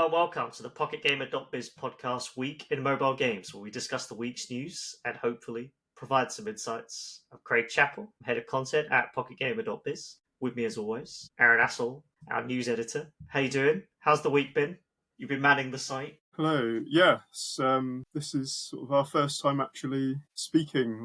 Hello and welcome to the PocketGamer.biz podcast Week in Mobile Games, where we discuss the week's news and hopefully provide some insights. I'm Craig Chapple, head of content at PocketGamer.biz. With me as always, Aaron Astle, our news editor. How you doing? How's the week been? You've been manning the site. Hello. Yes, this is sort of our first time actually speaking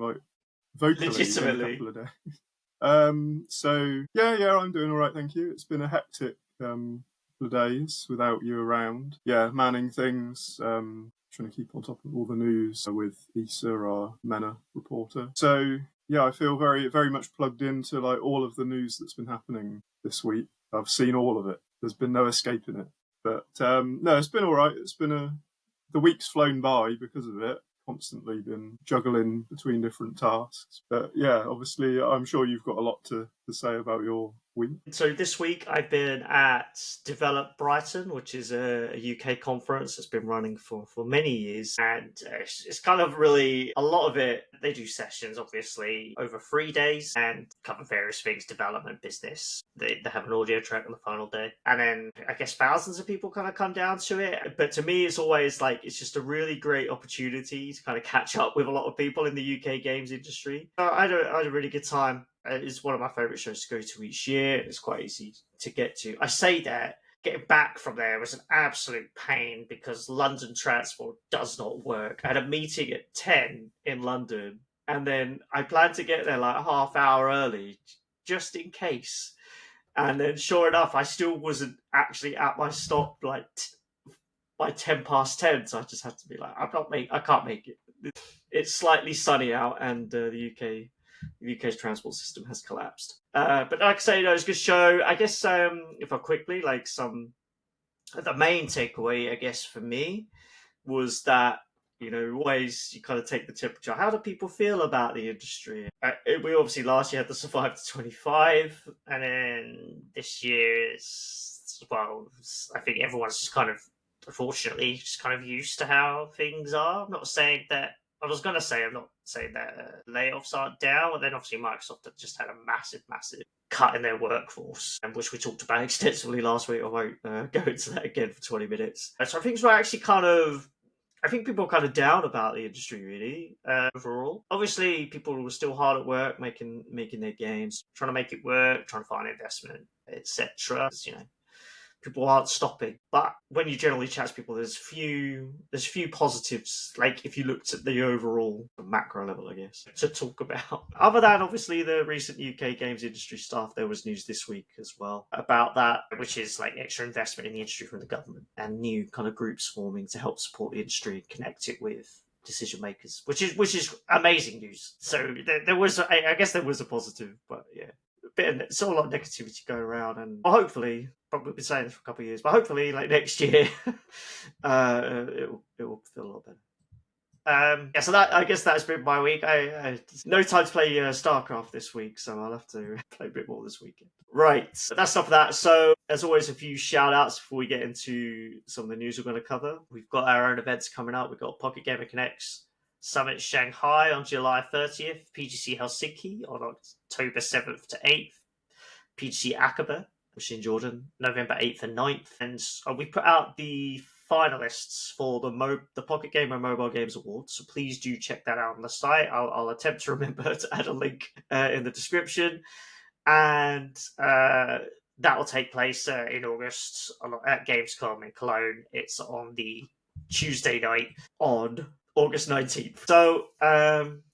vocally Legitimately. in a couple of days. So I'm doing all right, thank you. It's been a hectic couple of days without you around. Yeah, manning things, trying to keep on top of all the news with Issa, our MENA reporter. So yeah, I feel very, very much plugged into all of the news that's been happening this week. I've seen all of it. There's been no escaping it. But no, it's been all right. The week's flown by because of it. Constantly been juggling between different tasks. But yeah, obviously, I'm sure you've got a lot to say about your week. So this week I've been at Develop Brighton, which is a UK conference that's been running for many years. And it's kind of really, a lot of it, they do sessions, obviously, over 3 days and cover various things, development, business. They have an audio track on the final day. And then I guess thousands of people kind of come down to it. But to me, it's always it's just a really great opportunity to kind of catch up with a lot of people in the UK games industry. I had a really good time. It's one of my favourite shows to go to each year. It's quite easy to get to. I say that, getting back from there was an absolute pain because London transport does not work. I had a meeting at 10 in London, and then I planned to get there a half hour early, just in case. And then sure enough, I still wasn't actually at my stop by 10 past 10, so I just had to be I can't make it. It's slightly sunny out, and the UK's transport system has collapsed. But like I say, it's a good show. I guess if I quickly, the main takeaway, I guess, for me was that, always you kind of take the temperature. How do people feel about the industry? We obviously last year had the Survive to 25, and then this year I think everyone's just kind of, unfortunately, just kind of used to how things are. I'm not saying that I'm not saying that layoffs aren't down, but then obviously Microsoft have just had a massive, massive cut in their workforce, which we talked about extensively last week. I won't go into that again for 20 minutes. So I think I think people are kind of down about the industry, really, overall. Obviously, people were still hard at work making their games, trying to make it work, trying to find investment, etc. People aren't stopping. But when you generally chat to people, there's few positives, if you looked at the overall macro level, I guess, to talk about. Other than, obviously, the recent UK games industry stuff, there was news this week as well about that, which is extra investment in the industry from the government and new kind of groups forming to help support the industry, connect it with decision makers, which is amazing news. So there was, I guess there was a positive, but yeah. It's all a lot of negativity going around, and hopefully, probably been saying this for a couple of years, but hopefully, next year, it will feel a lot better. So that, I guess that's been my week. I no time to play StarCraft this week, so I'll have to play a bit more this weekend. Right, so that's enough of that. So, as always, a few shout outs before we get into some of the news we're going to cover. We've got our own events coming up. We've got Pocket Gamer Connects Summit Shanghai on July 30th, PGC Helsinki on October 7th to 8th, PGC Aqaba, which is in Jordan, November 8th and 9th. And we put out the finalists for the Pocket Gamer Mobile Games Awards, so please do check that out on the site. I'll attempt to remember to add a link in the description. And that will take place in August at Gamescom in Cologne. It's on the Tuesday night on August 19th. So,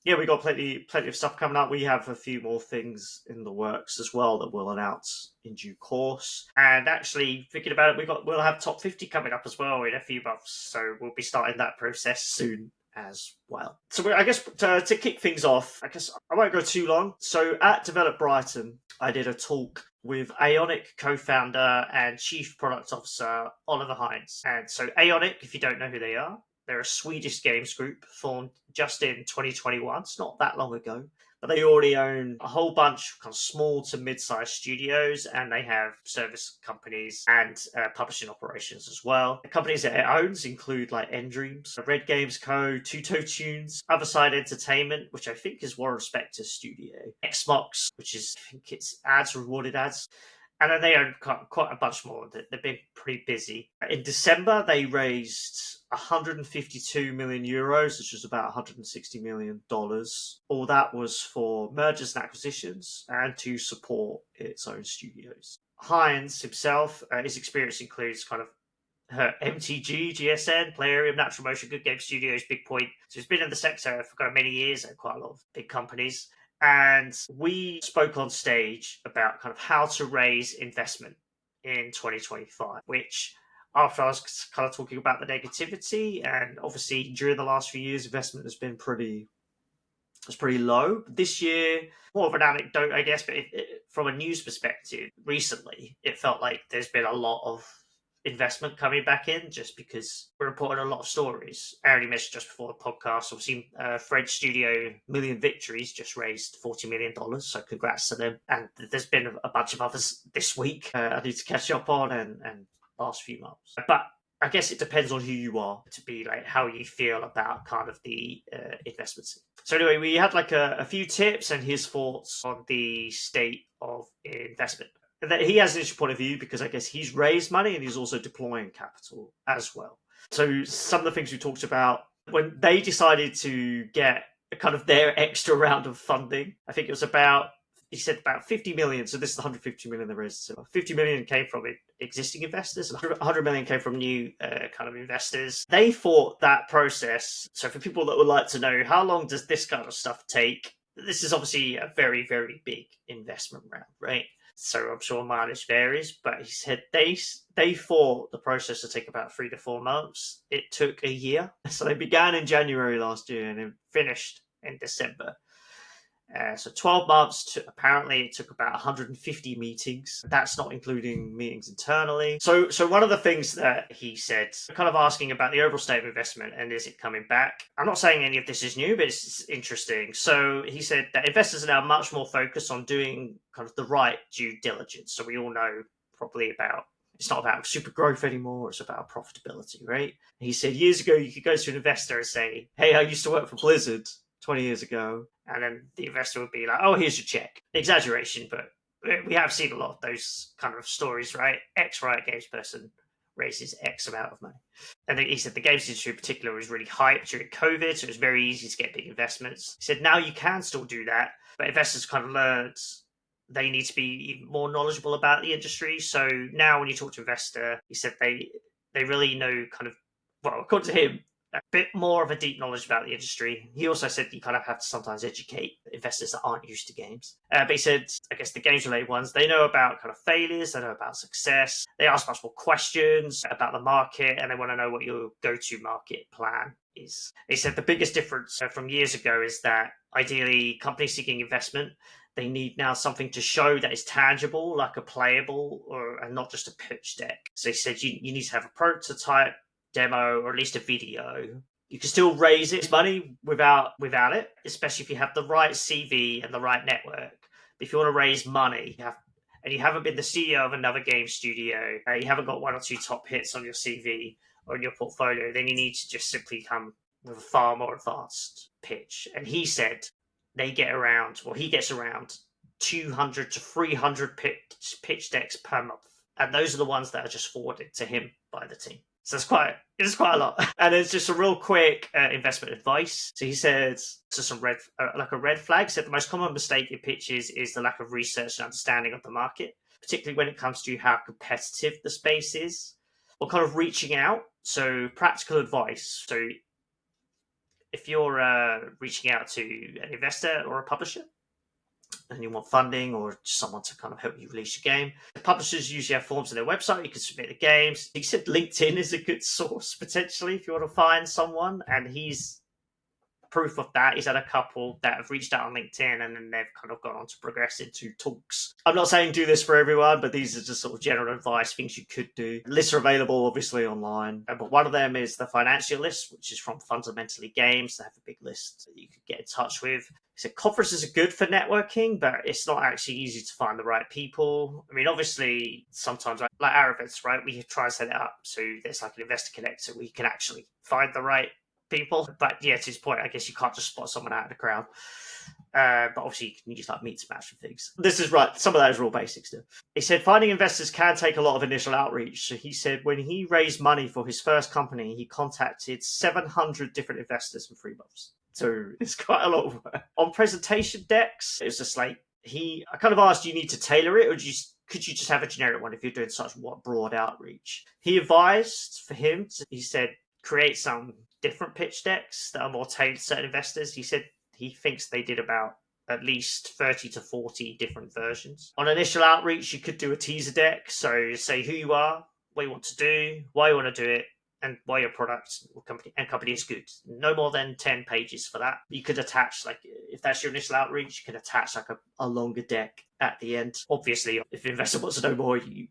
we got plenty of stuff coming up. We have a few more things in the works as well that we'll announce in due course. And actually, thinking about it, we'll have Top 50 coming up as well in a few months. So we'll be starting that process soon as well. So I guess to kick things off, I guess I won't go too long. So at Develop Brighton, I did a talk with Aonic co-founder and chief product officer Olliver Heins. And so Aonic, if you don't know who they are, they're a Swedish games group formed just in 2021. It's not that long ago. But they already own a whole bunch of kind of small to mid-sized studios, and they have service companies and publishing operations as well. The companies that it owns include Endreams, Red Games Co., Tuto Tunes, Other Side Entertainment, which I think is Warren Spector's studio, Xbox, which is, I think it's ads, rewarded ads, And then they own quite a bunch more. They've been pretty busy. In December, they raised 152 million euros, which was about $160 million. All that was for mergers and acquisitions and to support its own studios. Heins himself, his experience includes kind of her MTG, GSN, Playarium, Natural Motion, Good Game Studios, Big Point. So he's been in the sector for kind of many years at quite a lot of big companies. And we spoke on stage about kind of how to raise investment in 2025, which after I was kind of talking about the negativity, and obviously during the last few years, investment has been pretty low. This year, more of an anecdote, I guess, but from a news perspective, recently, it felt like there's been a lot of investment coming back in just because we're reporting a lot of stories. I already mentioned just before the podcast, obviously, French studio Million Victories just raised $40 million, so congrats to them. And there's been a bunch of others this week I need to catch up on and last few months. But I guess it depends on who you are to be like how you feel about kind of the investments. So anyway, we had like a few tips and his thoughts on the state of investment. And that he has an interesting point of view because I guess he's raised money and he's also deploying capital as well. So some of the things we talked about when they decided to get kind of their extra round of funding, I think it was about, he said about 50 million. So this is 150 million they raised. So 50 million came from existing investors, 100 million came from new kind of investors. They thought that process. So for people that would like to know, how long does this kind of stuff take? This is obviously a very, very big investment round, right? So I'm sure mileage varies, but he said they thought the process would take about 3 to 4 months. It took a year. So they began in January last year and then finished in December. So 12 months, apparently it took about 150 meetings. That's not including meetings internally. So one of the things that he said, kind of asking about the overall state of investment and is it coming back? I'm not saying any of this is new, but it's interesting. So he said that investors are now much more focused on doing kind of the right due diligence. So we all know probably about, it's not about super growth anymore, it's about profitability, right? He said years ago, you could go to an investor and say, hey, I used to work for Blizzard 20 years ago. And then the investor would be like, oh, here's your check. Exaggeration, but we have seen a lot of those kind of stories, right? X Riot Games person raises X amount of money. And he said the games industry in particular was really hyped during COVID, so it was very easy to get big investments. He said now you can still do that, but investors kind of learned they need to be even more knowledgeable about the industry. So now when you talk to an investor, he said they really know kind of, well, according to him, a bit more of a deep knowledge about the industry. He also said you kind of have to sometimes educate investors that aren't used to games. But he said, I guess the games-related ones, they know about kind of failures, they know about success, they ask much more questions about the market, and they want to know what your go-to market plan is. He said the biggest difference from years ago is that ideally companies seeking investment, they need now something to show that is tangible, like a playable, and not just a pitch deck. So he said you need to have a prototype, demo, or at least a video. You can still raise this money without it, especially if you have the right CV and the right network. But if you want to raise money, and you haven't been the CEO of another game studio, you haven't got 1 or 2 top hits on your CV or in your portfolio, then you need to just simply come with a far more advanced pitch. And he said he gets around 200 to 300 pitch decks per month. And those are the ones that are just forwarded to him by the team. So it's quite a lot. And it's just a real quick investment advice. So he said, a red flag, said the most common mistake in pitches is the lack of research and understanding of the market, particularly when it comes to how competitive the space is, or kind of reaching out. So practical advice. So if you're reaching out to an investor or a publisher, and you want funding or just someone to kind of help you release your game. The publishers usually have forms on their website. You can submit the games. He said LinkedIn is a good source, potentially, if you want to find someone. And he's proof of that. He's had a couple that have reached out on LinkedIn and then they've kind of gone on to progress into talks. I'm not saying do this for everyone, but these are just sort of general advice, things you could do. Lists are available, obviously, online. But one of them is the financial list, which is from Fundamentally Games. They have a big list that you could get in touch with. So conferences are good for networking, but it's not actually easy to find the right people. I mean, obviously, sometimes like our events, right, we try and set it up so there's like an investor connector where you can actually find the right people. But yeah, to his point, I guess you can't just spot someone out of the crowd. But obviously you can use like meat smash and things. This is right. Some of that is real basic still. He said finding investors can take a lot of initial outreach. So he said when he raised money for his first company, he contacted 700 different investors in 3 months. So it's quite a lot of work. On presentation decks, it was just like I kind of asked, do you need to tailor it, or could you just have a generic one if you're doing such broad outreach? He advised for him, he said, create some different pitch decks that are more tailored to certain investors. He said he thinks they did about at least 30 to 40 different versions. On initial outreach, you could do a teaser deck. So say who you are, what you want to do, why you want to do it, and why your product or company is good. No more than 10 pages for that. You could attach, like, if that's your initial outreach, you can attach like a longer deck at the end. Obviously, if the investor wants to know more, you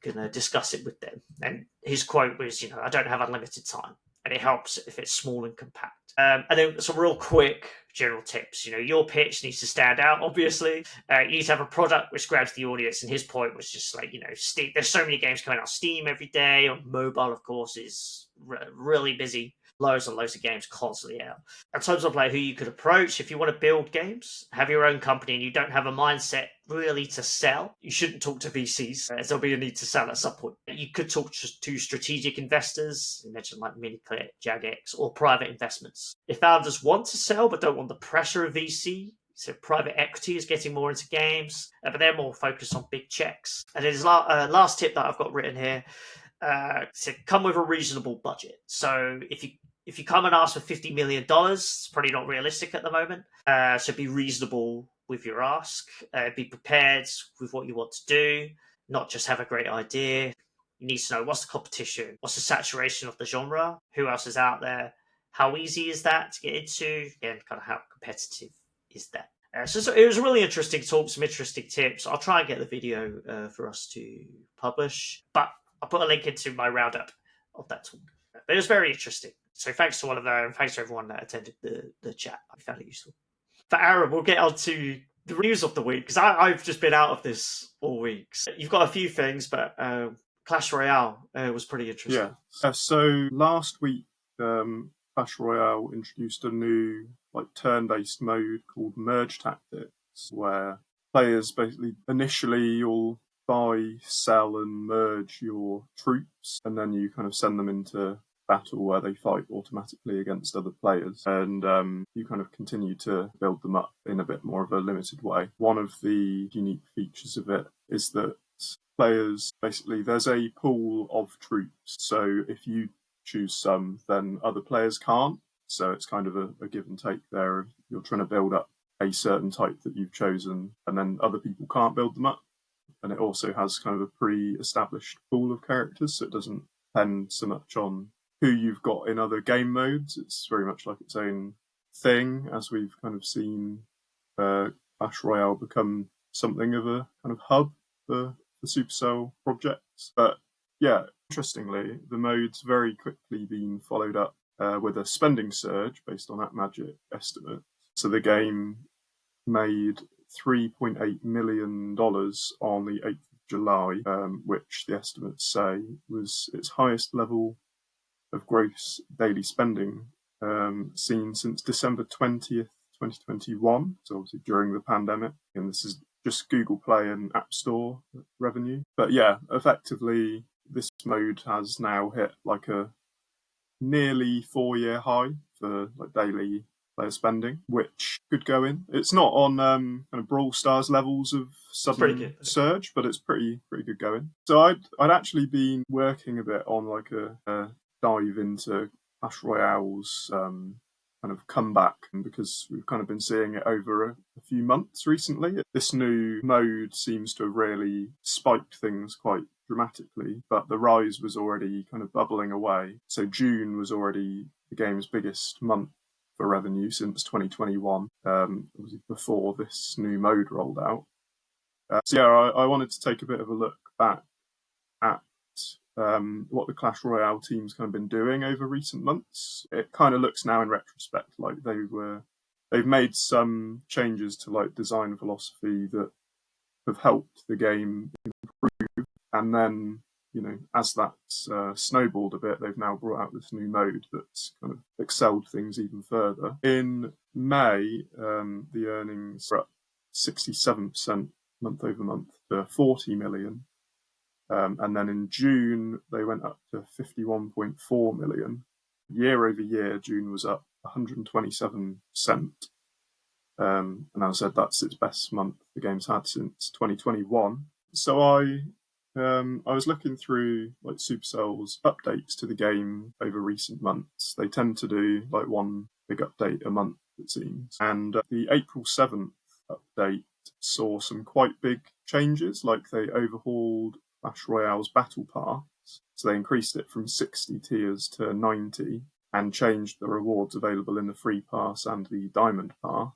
can discuss it with them. And his quote was, I don't have unlimited time. And it helps if it's small and compact. And then some real quick general tips. Your pitch needs to stand out, obviously. You need to have a product which grabs the audience. And his point was just like, Steam, there's so many games coming out on Steam every day. On mobile, of course, is really busy. Loads and loads of games constantly out. In terms of like who you could approach, if you want to build games, have your own company, and you don't have a mindset really to sell, you shouldn't talk to VCs, as there'll be a need to sell at some point. You could talk to strategic investors, you mentioned like Miniclip, Jagex, or private investments. If founders want to sell but don't want the pressure of VC, so private equity is getting more into games, but they're more focused on big checks. And his last tip that I've got written here, said come with a reasonable budget. So if you come and ask for $50 million, it's probably not realistic at the moment. So be reasonable with your ask. Be prepared with what you want to do, not just have a great idea. You need to know what's the competition, what's the saturation of the genre, who else is out there, how easy is that to get into, and kind of how competitive is that. So it was a really interesting talk, some interesting tips. I'll try and get the video for us to publish, but I'll put a link into my roundup of that talk. But it was very interesting. So thanks to Olliver, and thanks to everyone that attended the chat. I found it useful. For Aaron, we'll get on to the news of the week, because I've just been out of this all week. So you've got a few things, but Clash Royale was pretty interesting. Yeah. So last week, Clash Royale introduced a new turn-based mode called Merge Tactics, where players basically initially you'll buy, sell, and merge your troops, and then you kind of send them into battle where they fight automatically against other players, and you kind of continue to build them up in a bit more of a limited way. One of the unique features of it is that players, basically there's a pool of troops, so if you choose some, then other players can't, so it's kind of a give and take there. You're trying to build up a certain type that you've chosen, and then other people can't build them up. And it also has kind of a pre-established pool of characters, so it doesn't depend so much on who you've got in other game modes. It's very much like its own thing, as we've kind of seen Clash Royale become something of a kind of hub for Supercell projects. But yeah, interestingly, the mode's very quickly been followed up with a spending surge based on AppMagic estimates. So the game made $3.8 million on the 8th of July, which the estimates say was its highest level of gross daily spending seen since December 20th, 2021, so obviously during the pandemic, and this is just Google Play and App Store revenue. But yeah, effectively, this mode has now hit like a nearly 4-year high for daily player spending, which could go in. It's not on kind of Brawl Stars levels of sudden surge, but it's pretty good going. So I'd actually been working a bit on like a dive into Clash Royale's kind of comeback, because we've kind of been seeing it over a few months recently. This new mode seems to have really spiked things quite dramatically, but the rise was already kind of bubbling away. So June was already the game's biggest month for revenue since 2021, obviously before this new mode rolled out. So yeah, I wanted to take a bit of a look back at what the Clash Royale team's kind of been doing over recent months. It kind of looks now in retrospect like they've made some changes to design philosophy that have helped the game improve, and then as that's snowballed a bit, they've now brought out this new mode that's kind of excelled things even further. In May, the earnings were up 67% month over month to 40 million. And then in June, they went up to 51.4 million. Year over year, June was up 127%. And as I said, that's its best month the game's had since 2021. So I was looking through like Supercell's updates to the game over recent months. They tend to do like one big update a month, it seems. And the April 7th update saw some quite big changes, like they overhauled Clash Royale's Battle Pass. So they increased it from 60 tiers to 90 and changed the rewards available in the free pass and the diamond pass,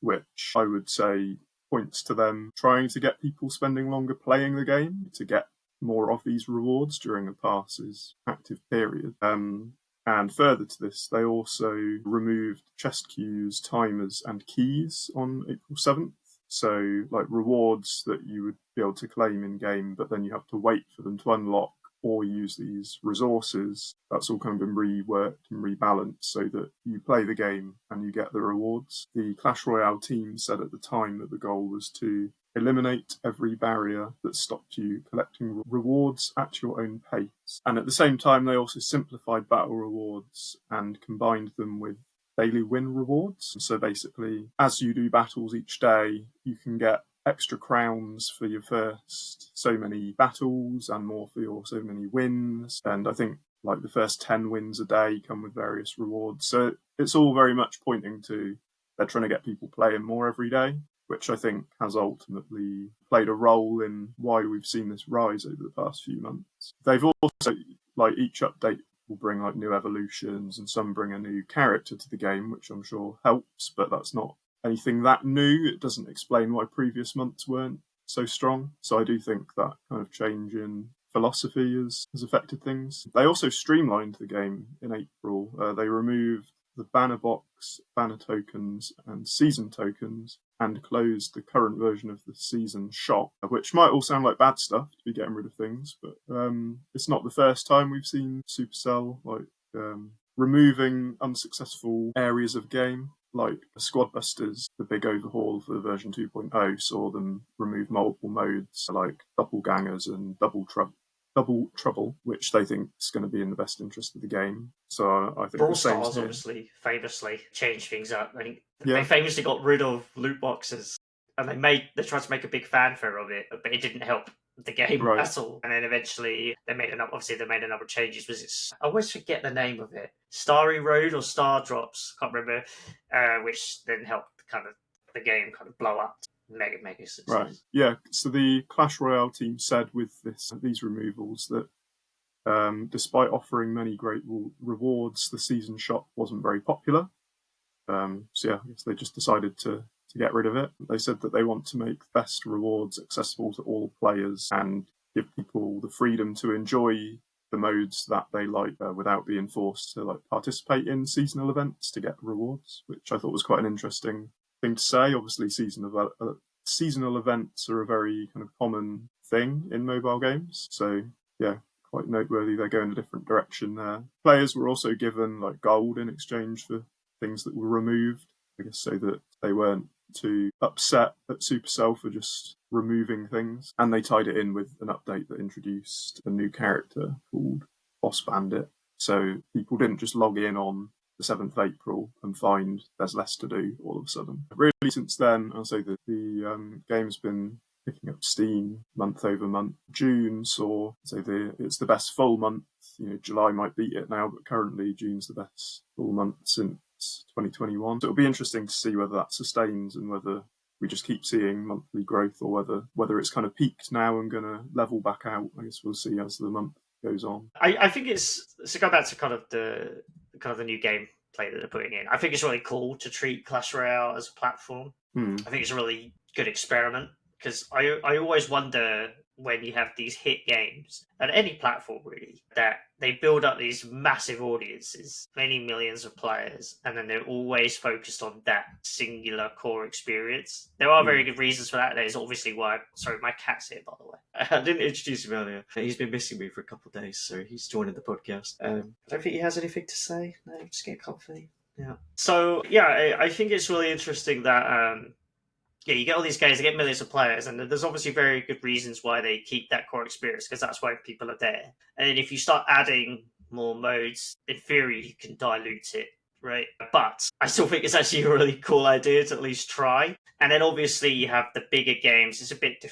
which I would say points to them trying to get people spending longer playing the game to get more of these rewards during the pass's active period. And further to this, they also removed chest queues, timers, and keys on April 7th. So, like rewards that you would be able to claim in game, but then you have to wait for them to unlock or use these resources. That's all kind of been reworked and rebalanced so that you play the game and you get the rewards. The Clash Royale team said at the time that the goal was to eliminate every barrier that stopped you collecting rewards at your own pace. And at the same time, they also simplified battle rewards and combined them with daily win rewards. So basically, as you do battles each day, you can get extra crowns for your first so many battles and more for your so many wins. And I think like the first 10 wins a day come with various rewards. So it's all very much pointing to they're trying to get people playing more every day, which I think has ultimately played a role in why we've seen this rise over the past few months. They've also, like each update will bring like new evolutions and some bring a new character to the game, which I'm sure helps, but that's not anything that new. It doesn't explain why previous months weren't so strong. So I do think that kind of change in philosophy has affected things. They also streamlined the game in April. They removed the banner box, banner tokens, and season tokens, and closed the current version of the season shop, which might all sound like bad stuff to be getting rid of things, but it's not the first time we've seen Supercell removing unsuccessful areas of game. Like Squad Busters, the big overhaul for version 2.0 saw them remove multiple modes like doppelgangers and double trouble, which they think is going to be in the best interest of the game. So I think Brawl the same Stars here. obviously famously changed things up. I think Yeah. they famously got rid of loot boxes, and they tried to make a big fanfare of it, but it didn't help the game at all. And then eventually they made a number of changes. I always forget the name of it, Starry Road or Star Drops, can't remember, which then helped kind of the game kind of blow up. Mega success. Right. Yeah. So the Clash Royale team said with these removals that despite offering many great rewards, the season shop wasn't very popular. So yeah, I guess they just decided to get rid of it. They said that they want to make the best rewards accessible to all players and give people the freedom to enjoy the modes that they like without being forced to like participate in seasonal events to get rewards, which I thought was quite an interesting thing to say. Obviously, seasonal events are a very kind of common thing in mobile games. So yeah, quite noteworthy they're going a different direction there. Players were also given like gold in exchange for things that were removed, I guess, so that they weren't too upset at Supercell for just removing things. And they tied it in with an update that introduced a new character called Boss Bandit. So people didn't just log in on the 7th of April and find there's less to do all of a sudden. Really, since then, I'll say that the game's been picking up steam month over month. June saw, it's the best full month. July might beat it now, but currently June's the best full month since 2021. So it'll be interesting to see whether that sustains and whether we just keep seeing monthly growth or whether it's kind of peaked now and going to level back out. I guess we'll see as the month goes on. I think it's to go back to kind of the new gameplay that they're putting in. I think it's really cool to treat Clash Royale as a platform. I think it's a really good experiment because I always wonder when you have these hit games at any platform, really, that they build up these massive audiences, many millions of players, and then they're always focused on that singular core experience. There are very good reasons for that. There's obviously why. Sorry, my cat's here, by the way. I didn't introduce him earlier. He's been missing me for a couple of days, so he's joining the podcast. I don't think he has anything to say. No, just get comfy. Yeah. So yeah, I think it's really interesting that you get all these games, they get millions of players, and there's obviously very good reasons why they keep that core experience, because that's why people are there. And then if you start adding more modes, in theory, you can dilute it, right? But I still think it's actually a really cool idea to at least try. And then obviously you have the bigger games. It's a bit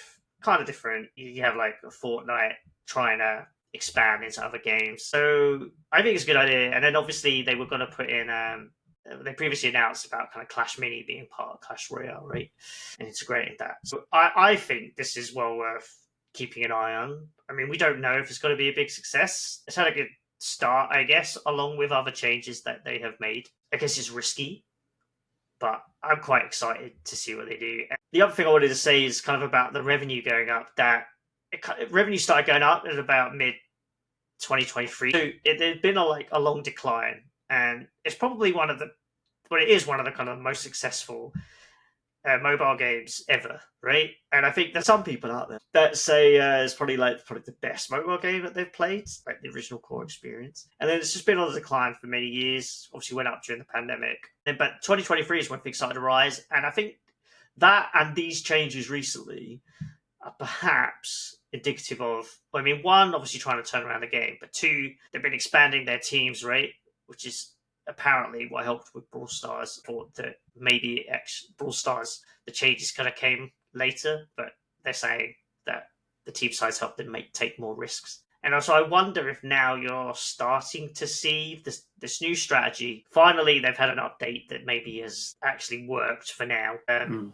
kind of different. You have like a Fortnite trying to expand into other games. So I think it's a good idea. And then obviously they were going to put in they previously announced about kind of Clash Mini being part of Clash Royale, right? And integrating that. So I think this is well worth keeping an eye on. I mean, we don't know if it's going to be a big success. It's had a good start, I guess, along with other changes that they have made. I guess it's risky, but I'm quite excited to see what they do. And the other thing I wanted to say is kind of about the revenue going up, that revenue started going up at about mid 2023. So there'd been a long decline. And it's probably one of the kind of most successful mobile games ever, right? And I think there's some people out there that say it's probably the best mobile game that they've played, like the original core experience. And then it's just been on the decline for many years. Obviously went up during the pandemic. But 2023 is when things started to rise. And I think that and these changes recently are perhaps indicative of, I mean, one, obviously trying to turn around the game, but two, they've been expanding their teams, right? Which is apparently what helped with Brawl Stars. I thought that maybe Brawl Stars, the changes kind of came later, but they're saying that the team size helped them take more risks. And also, I wonder if now you're starting to see this new strategy. Finally, they've had an update that maybe has actually worked for now. And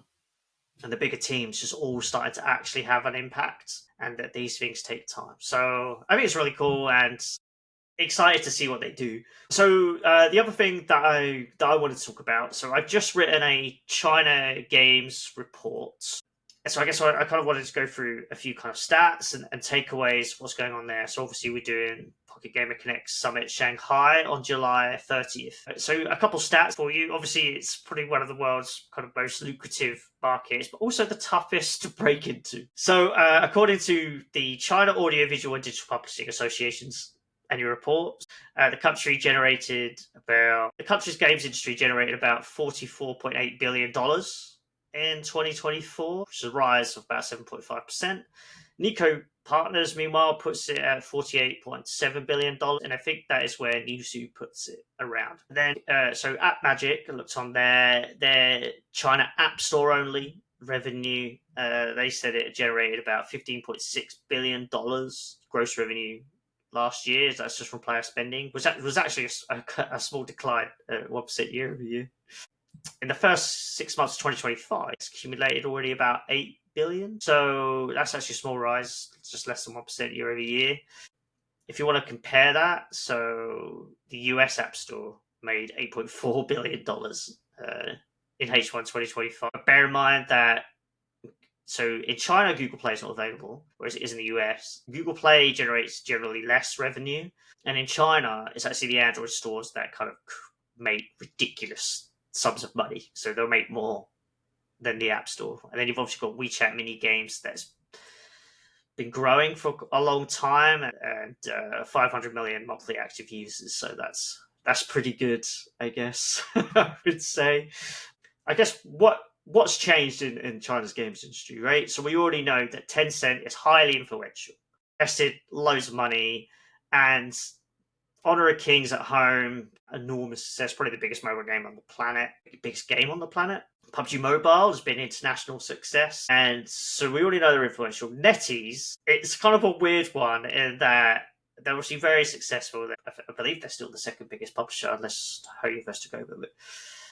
the bigger teams just all started to actually have an impact, and that these things take time. So I think it's really cool, and excited to see what they do. So the other thing that I wanted to talk about, so I've just written a China Games report. So I guess I kind of wanted to go through a few kind of stats and takeaways, what's going on there. So obviously we're doing Pocket Gamer Connect Summit Shanghai on July 30th. So a couple stats for you. Obviously it's probably one of the world's kind of most lucrative markets, but also the toughest to break into. So according to the China Audio Visual and Digital Publishing Association's annual report, the country's games industry generated about $44.8 billion in 2024, which is a rise of about 7.5%. Nico Partners, meanwhile, puts it at $48.7 billion, and I think that is where Newzoo puts it around. Then, so AppMagic looked on their China App Store only revenue. They said it generated about $15.6 billion gross revenue last year. That's just from player spending. Was actually a small decline, 1% year over year. In the first 6 months of 2025, it's accumulated already about $8 billion. So that's actually a small rise. It's just less than 1% year over year. If you want to compare that, so the US App Store made $8.4 billion in H1 2025. But bear in mind that, so in China, Google Play is not available, whereas it is in the US. Google Play generates generally less revenue. And in China, it's actually the Android stores that kind of make ridiculous sums of money. So they'll make more than the App Store. And then you've obviously got WeChat mini games that's been growing for a long time, and 500 million monthly active users. So that's pretty good, I guess, I would say. I guess what's changed in China's games industry, right? So we already know that Tencent is highly influential, invested loads of money, and Honor of Kings at home, enormous success, probably the biggest mobile game on the planet, biggest game on the planet. PUBG Mobile has been international success, and so we already know they're influential. NetEase, it's kind of a weird one in that they're obviously very successful. I believe they're still the second biggest publisher, unless Universe took over. But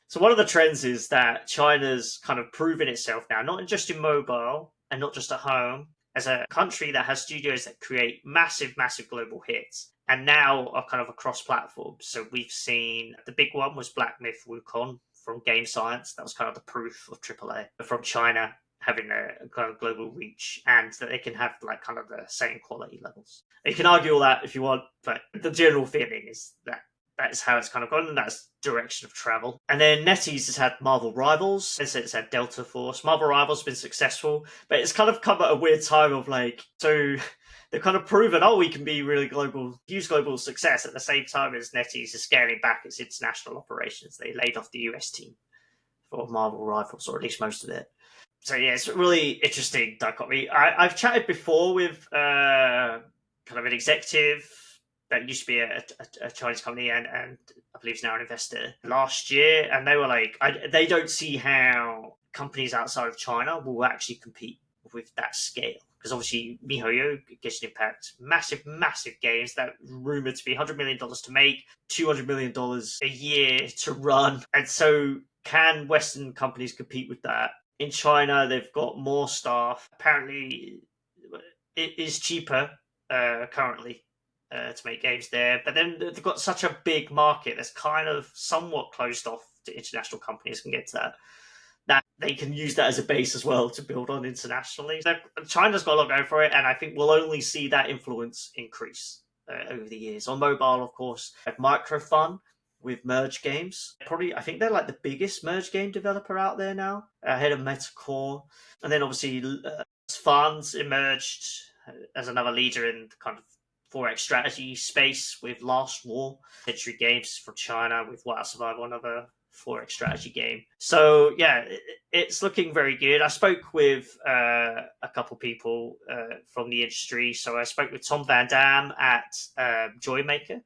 so one of the trends is that China's kind of proven itself now, not just in mobile and not just at home, as a country that has studios that create massive, massive global hits, and now are kind of across platforms. So we've seen, the big one was Black Myth Wukong from Game Science. That was kind of the proof of AAA. From China, having a kind of global reach, and that they can have like kind of the same quality levels. You can argue all that if you want, but the general feeling is that that's how it's kind of gone, and that's direction of travel. And then NetEase has had Marvel Rivals, and so it's had Delta Force. Marvel Rivals has been successful, but it's kind of come at a weird time of like, so they've kind of proven, we can be really global, use global success at the same time as NetEase is scaling back its international operations. They laid off the US team for Marvel Rivals, or at least most of it. So yeah, it's a really interesting dichotomy. I've chatted before with kind of an executive that used to be a Chinese company, and I believe is now an investor last year, and they were like, they don't see how companies outside of China will actually compete with that scale. Because obviously, MiHoYo, Genshin Impact, massive games that rumored to be $100 million to make, $200 million a year to run. And so, can Western companies compete with that? In China, they've got more staff. Apparently, it is cheaper currently to make games there. But then they've got such a big market that's kind of somewhat closed off to international companies. Can get to that they can use that as a base as well to build on internationally. So China's got a lot going for it, and I think we'll only see that influence increase over the years. On mobile, of course, like Microfun with Merge Games. Probably, I think they're like the biggest Merge game developer out there now, ahead of Metacore. And then obviously, Funds emerged as another leader in the kind of 4X strategy space with Last War. Century Games from China with Wild Survival, another 4X strategy game. So yeah, it's looking very good. I spoke with a couple people from the industry. So I spoke with Tom Van Dam at Joymaker,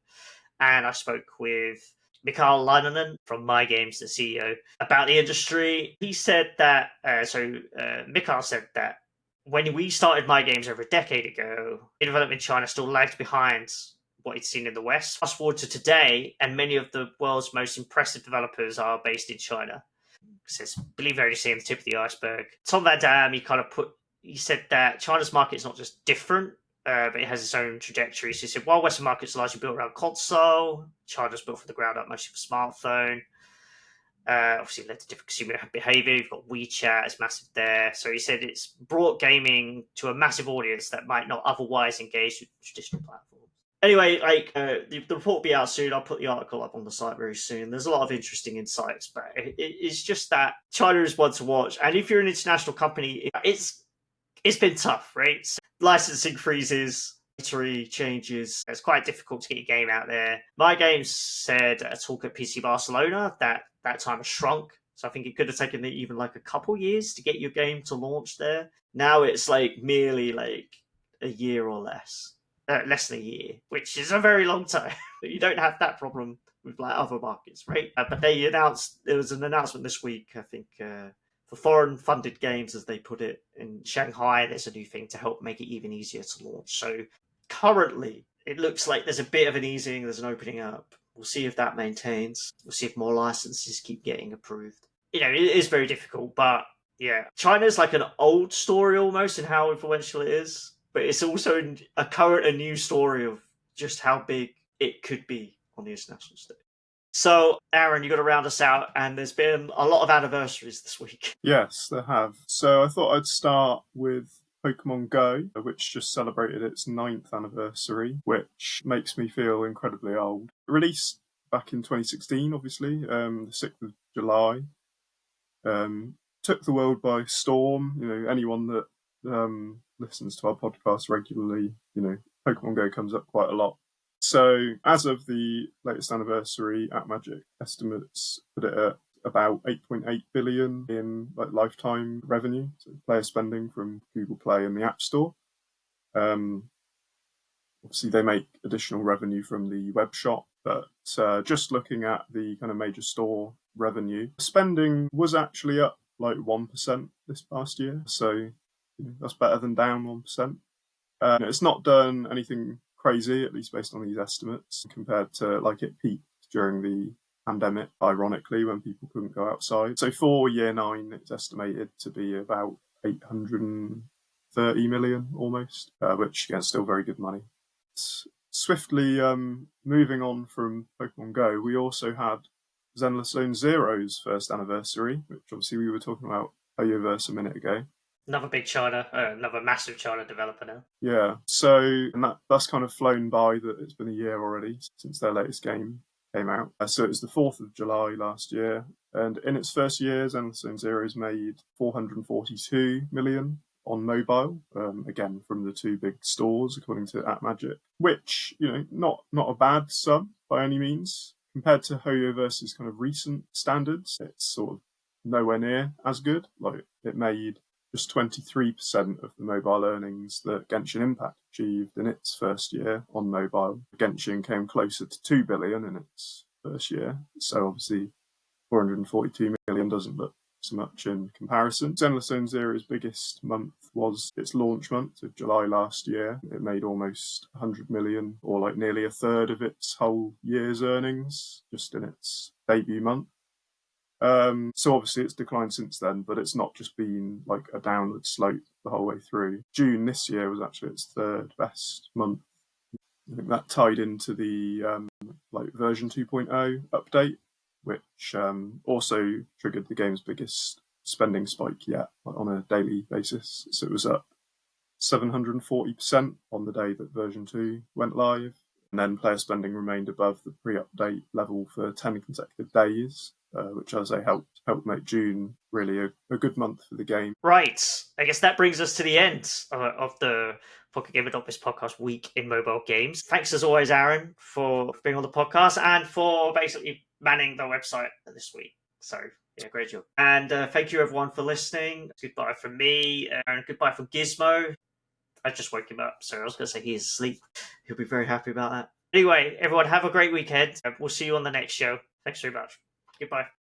and I spoke with Mikael Leinonen from My Games, the CEO, about the industry. He said that, Mikael said that when we started My Games over a decade ago, development in China still lagged behind what he'd seen in the West. Fast forward to today, and many of the world's most impressive developers are based in China. Says, believe only seeing the tip of the iceberg. Tom Van Dam, he said that China's market is not just different, but it has its own trajectory. So he said, while Western markets are largely built around console, China's built from the ground up mostly for smartphone. Obviously led to different consumer behavior. You've got WeChat, it's massive there. So he said it's brought gaming to a massive audience that might not otherwise engage with traditional platforms. Anyway, the report will be out soon. I'll put the article up on the site very soon. There's a lot of interesting insights, but it's just that China is one to watch. And if you're an international company, it's been tough, right? So licensing freezes, changes. It's quite difficult to get your game out there. My Games said a talk at PC Barcelona that time has shrunk. So I think it could have taken even like a couple years to get your game to launch there. Now it's like merely like a year or less. Less than a year, which is a very long time. You don't have that problem with like other markets, right? But there was an announcement this week, I think, for foreign funded games, as they put it, in Shanghai. There's a new thing to help make it even easier to launch. So currently, it looks like there's a bit of an easing, there's an opening up. We'll see if that maintains. We'll see if more licenses keep getting approved. It is very difficult, but yeah, China's like an old story almost in how influential it is. But it's also a current and new story of just how big it could be on the international stage. So, Aaron, you got to round us out, and there's been a lot of anniversaries this week. Yes, there have. So I thought I'd start with Pokemon Go, which just celebrated its 9th anniversary, which makes me feel incredibly old. Released back in 2016, obviously, the 6th of July. Took the world by storm. Anyone that listens to our podcast regularly, Pokemon Go comes up quite a lot. So as of the latest anniversary, AppMagic estimates put it at about 8.8 billion in lifetime revenue, so player spending from Google Play and the App Store. Obviously, they make additional revenue from the web shop, but just looking at the kind of major store revenue, spending was actually up 1% this past year, so that's better than down 1%. It's not done anything crazy, at least based on these estimates, compared to it peaked during the pandemic, ironically, when people couldn't go outside. So for year 9, it's estimated to be about 830 million almost, which is still very good money. Swiftly moving on from Pokemon Go, we also had Zenless Zone Zero's first anniversary, which obviously we were talking about Hoyoverse a minute ago. Another big China, another massive China developer now. Yeah, so and that's kind of flown by that it's been a year already since their latest game came out. So it was the 4th of July last year, and in its first year, Zenless made 442 million on mobile, again from the two big stores, according to AppMagic, which, not a bad sum by any means. Compared to Hoyoverse's kind of recent standards, it's sort of nowhere near as good. Like, it made just 23% of the mobile earnings that Genshin Impact achieved in its first year on mobile. Genshin came closer to 2 billion in its first year, so obviously 442 million doesn't look so much in comparison. Zenless Zone Zero's biggest month was its launch month of July last year. It made almost 100 million, or like nearly a third of its whole year's earnings, just in its debut month. So obviously it's declined since then, but it's not just been like a downward slope the whole way through. June this year was actually its third best month. I think that tied into the version 2.0 update, which also triggered the game's biggest spending spike yet, on a daily basis. So it was up 740% on the day that version 2 went live. And then player spending remained above the pre-update level for 10 consecutive days, which, as I say, helped make June really a good month for the game. Right. I guess that brings us to the end of the PocketGamer.biz podcast week in mobile games. Thanks as always, Aaron, for being on the podcast and for basically manning the website this week. So, yeah, great job. And thank you, everyone, for listening. Goodbye from me, and goodbye from Gizmo. I just woke him up, so I was going to say he's asleep. He'll be very happy about that. Anyway, everyone, have a great weekend. We'll see you on the next show. Thanks very much. Goodbye.